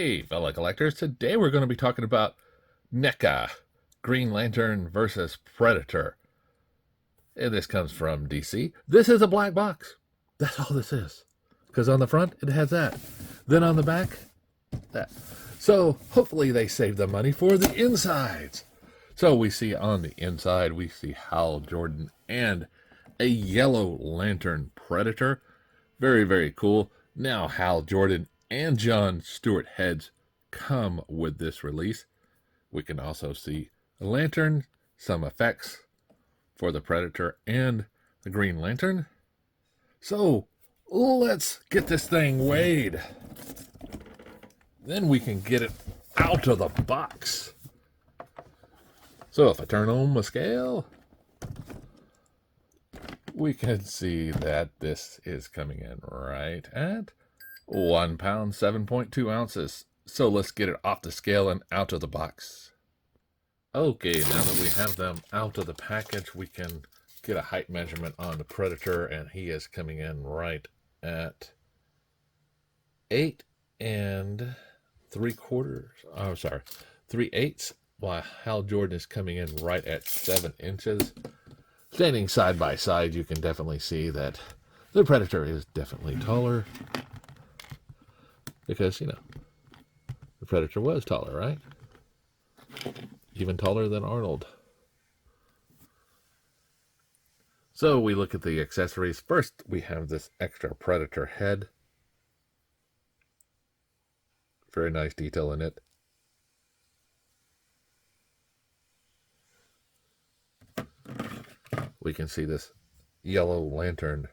Hey, fellow collectors, today we're going to be talking about NECA, Green Lantern versus Predator. And this comes from DC. This is a black box. That's all this is. Because on the front, it has that. Then on the back, that. So hopefully they save the money for the insides. So we see on the inside, we see Hal Jordan and a yellow lantern Predator. Very, very cool. Now Hal Jordan and John Stewart heads come with this release. We can also see a lantern, some effects for the Predator and the Green Lantern. So let's get this thing weighed. Then we can get it out of the box. So if I turn on my scale, we can see that this is coming in right at 1 pound, 7.2 ounces. So let's get it off the scale and out of the box. Okay, now that we have them out of the package, we can get a height measurement on the Predator, and he is coming in right at 8 3/8, while Hal Jordan is coming in right at 7 inches. Standing side by side, you can definitely see that the Predator is definitely taller. Because, the Predator was taller, right? Even taller than Arnold. So we look at the accessories. First, we have this extra Predator head. Very nice detail in it. We can see this yellow lantern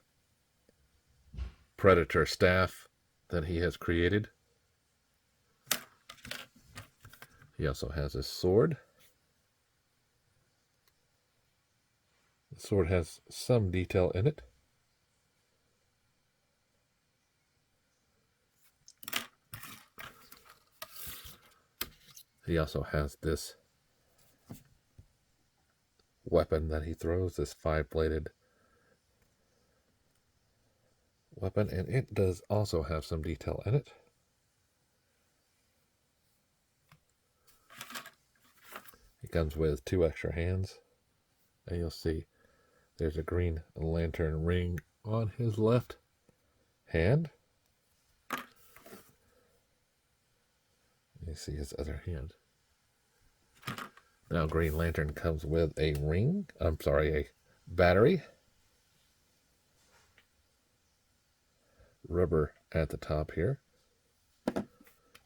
Predator staff that he has created. He also has his sword. The sword has some detail in it. He also has this weapon that he throws, this 5-bladed weapon, and it does also have some detail in it. It comes with 2 extra hands, and you'll see there's a Green Lantern ring on his left hand. You see his other hand. Now Green Lantern comes with a a battery, rubber at the top here.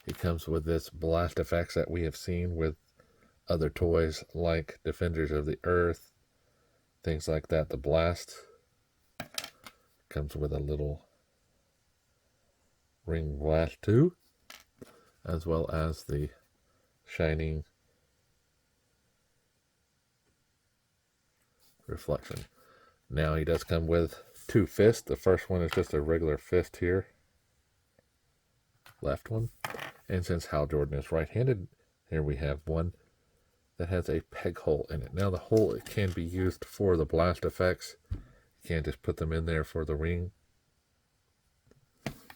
He comes with this blast effects that we have seen with other toys like Defenders of the Earth, things like that. The blast comes with a little ring blast too, as well as the shining reflection. Now he does come with 2 fists. The first one is just a regular fist here, left one, and since Hal Jordan is right-handed, here we have one that has a peg hole in it. Now the hole, it can be used for the blast effects. You can't just put them in there for the ring.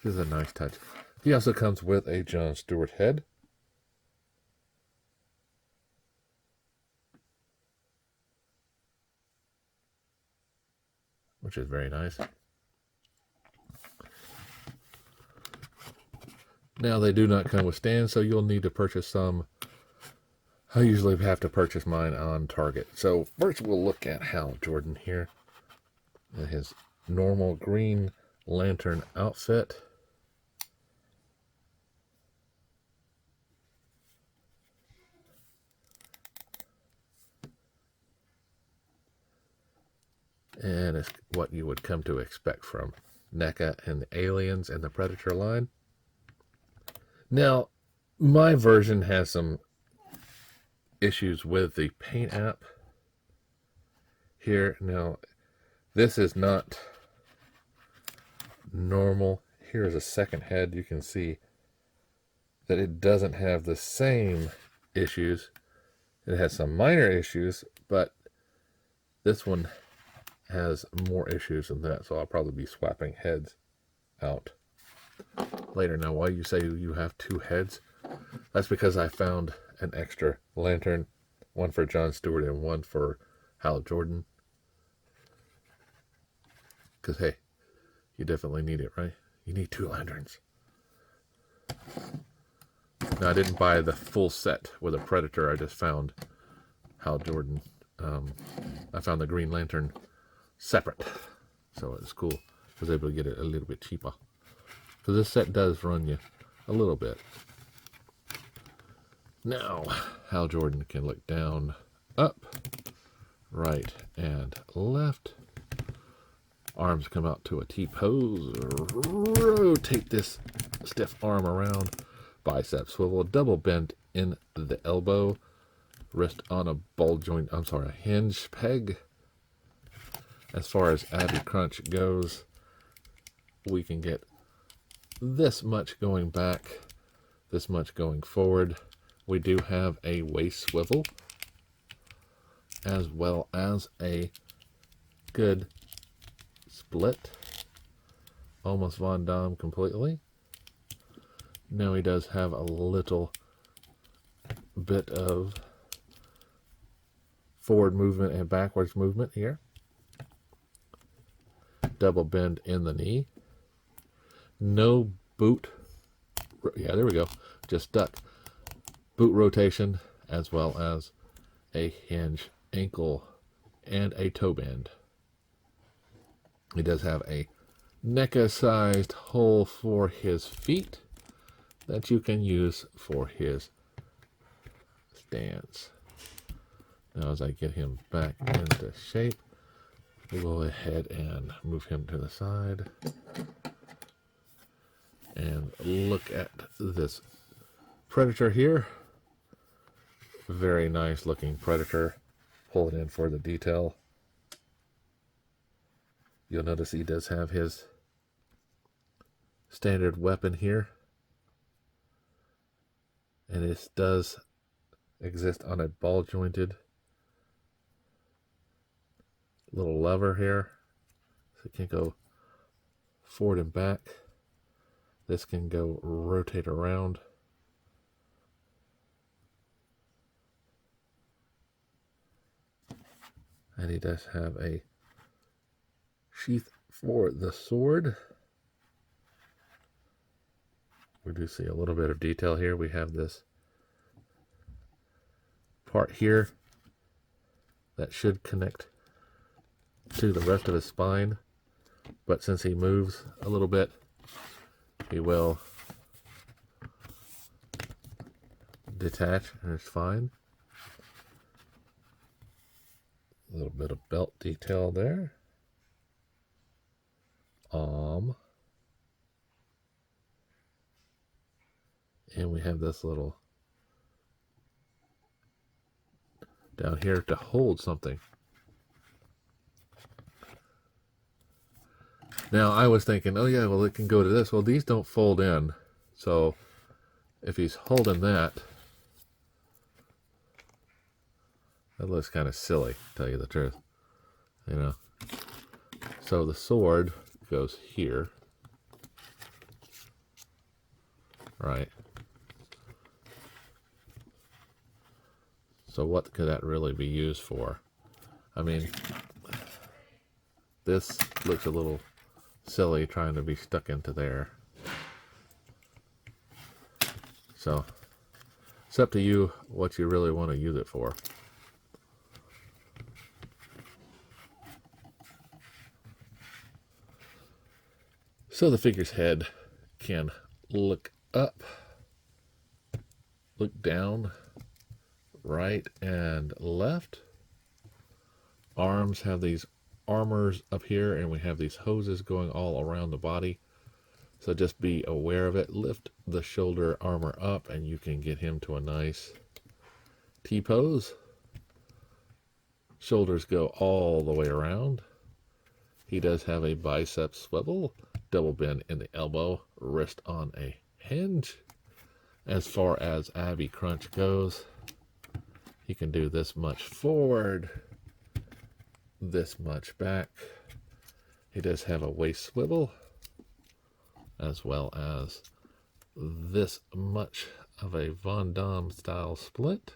This is a nice touch. He also comes with a John Stewart head. Which is very nice. Now they do not come with stands, so you'll need to purchase some. I usually have to purchase mine on Target. So first we'll look at Hal Jordan here. His normal Green Lantern outfit. And it's what you would come to expect from NECA and the Aliens and the Predator line. Now, my version has some issues with the paint app here. Now, this is not normal. Here is a second head. You can see that it doesn't have the same issues. It has some minor issues, but this one has more issues than that, so I'll probably be swapping heads out later. Now, why you say you have 2 heads, That's because I found an extra lantern, one for John Stewart and one for Hal Jordan. Because, hey, you definitely need it, right? You need 2 lanterns. Now, I didn't buy the full set with a Predator. I just found Hal Jordan. I found the Green Lantern separate. So it's cool. I was able to get it a little bit cheaper. So this set does run you a little bit. Now, Hal Jordan can look down, up, right, and left. Arms come out to a T-pose. Rotate this stiff arm around. Bicep swivel. Double bend in the elbow. Wrist on a ball joint. A hinge peg. As far as Abby Crunch goes, we can get this much going back, this much going forward. We do have a waist swivel, as well as a good split. Almost Von Damme completely. Now he does have a little bit of forward movement and backwards movement here. Double bend in the knee. No boot. Yeah, there we go. Just duck. Boot rotation, as well as a hinge ankle and a toe bend. He does have a NECA-sized hole for his feet that you can use for his stance. Now, as I get him back into shape, we'll go ahead and move him to the side and look at this Predator here. Very nice looking Predator. Pull it in for the detail. You'll notice he does have his standard weapon here. And this does exist on a ball jointed little lever here. So it can go forward and back. This can go rotate around. And he does have a sheath for the sword. We do see a little bit of detail here. We have this part here that should connect to the rest of his spine. But since he moves a little bit, he will detach, and it's fine. A little bit of belt detail there. And we have this little down here to hold something. Now, I was thinking, oh yeah, well, it can go to this. Well, these don't fold in. So if he's holding that, that looks kind of silly, to tell you the truth. You know. So the sword goes here. Right. So what could that really be used for? I mean, this looks a little silly trying to be stuck into there. So it's up to you what you really want to use it for. So the figure's head can look up, look down, right and left. Arms have these armors up here, and we have these hoses going all around the body. So just be aware of it. Lift the shoulder armor up, and you can get him to a nice T-pose. Shoulders go all the way around. He does have a bicep swivel, double bend in the elbow, wrist on a hinge. As far as Abby Crunch goes, he can do this much forward, this much back. He does have a waist swivel, as well as this much of a Von Damme style split.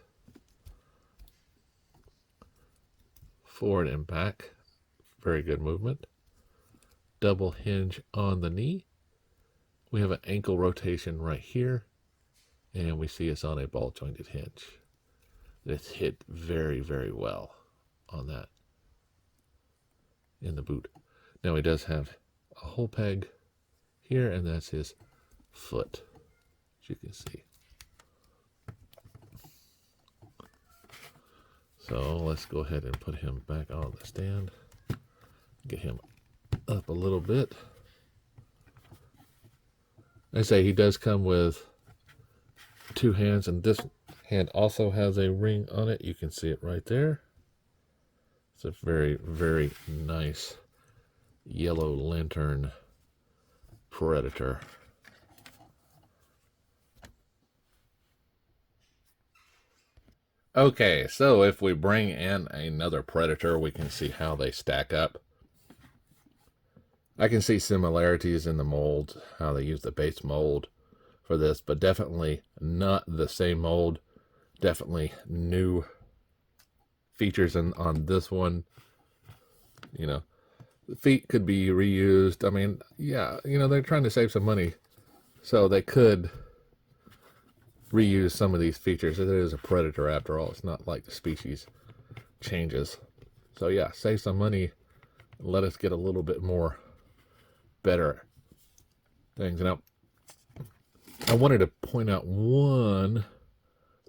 Forward and back. Very good movement. Double hinge on the knee. We have an ankle rotation right here. And we see it's on a ball jointed hinge. It's hit very, very well on that in the boot. Now he does have a hole peg here, and that's his foot, as you can see. So let's go ahead and put him back on the stand. Get him up a little bit. I say he does come with two hands, and this hand also has a ring on it. You can see it right there. It's a very, very nice yellow lantern Predator. Okay, so if we bring in another Predator, we can see how they stack up. I can see similarities in the mold, how they use the base mold for this, but definitely not the same mold. Definitely new features on this one. You know, the feet could be reused. I mean, yeah, you know, they're trying to save some money, so they could reuse some of these features. It is a Predator after all. It's not like the species changes. So yeah, save some money. Let us get a little bit more better things. Now, I wanted to point out one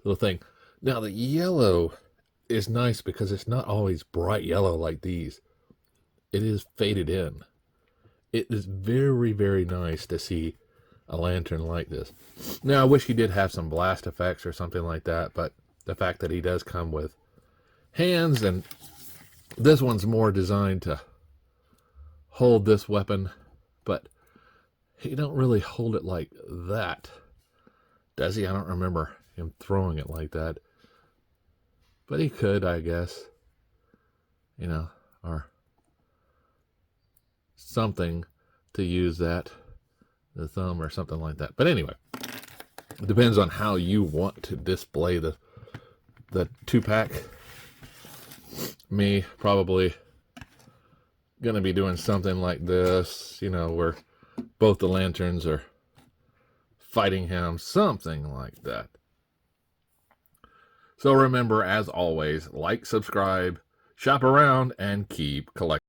little thing. Now, the yellow is nice because it's not always bright yellow like these. It is faded in. It is very, very nice to see a lantern like this. Now, I wish he did have some blast effects or something like that, but the fact that he does come with hands, and this one's more designed to hold this weapon, but he don't really hold it like that, does he? I don't remember him throwing it like that, but he could, I guess, you know, or something to use that, the thumb or something like that. But anyway, it depends on how you want to display the two-pack. Me, probably gonna be doing something like this, you know, where both the lanterns are fighting him, something like that. So remember, as always, like, subscribe, shop around, and keep collecting.